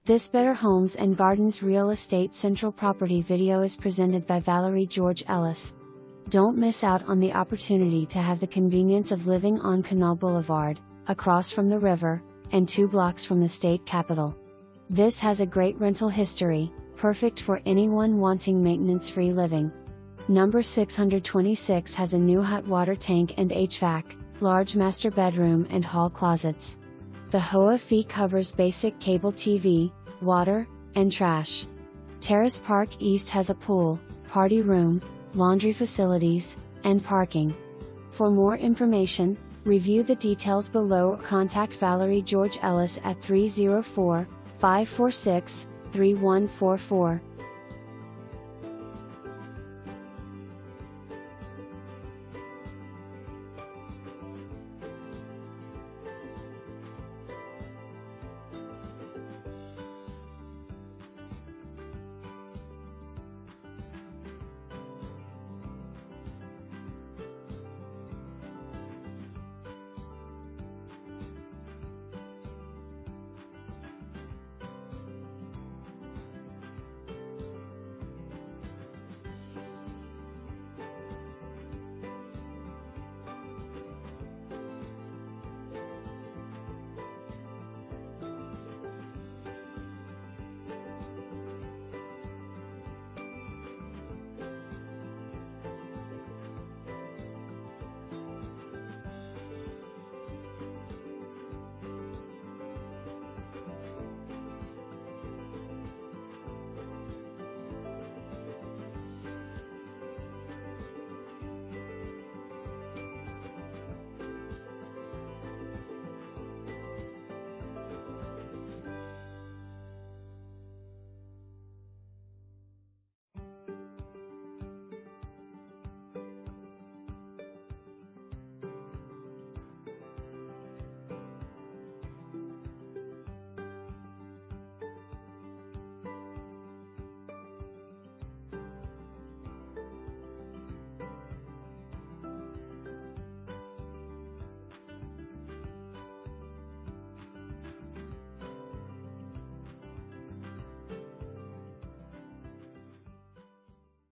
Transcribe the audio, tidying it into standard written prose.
This Better Homes and Gardens Real Estate Central Property video is presented by Valerie Ellis. Don't miss out on the opportunity to have the convenience of living on Kanawha Boulevard, across from the river, and 2 blocks from the state capitol. This has a great rental history, perfect for anyone wanting maintenance-free living. Number 626 has a new hot water tank and HVAC, large master bedroom and hall closets. The HOA fee covers basic cable TV, water, and trash. Terrace Park East has a pool, party room, laundry facilities, and parking. For more information, review the details below or contact Valerie Ellis at 304-546-3144.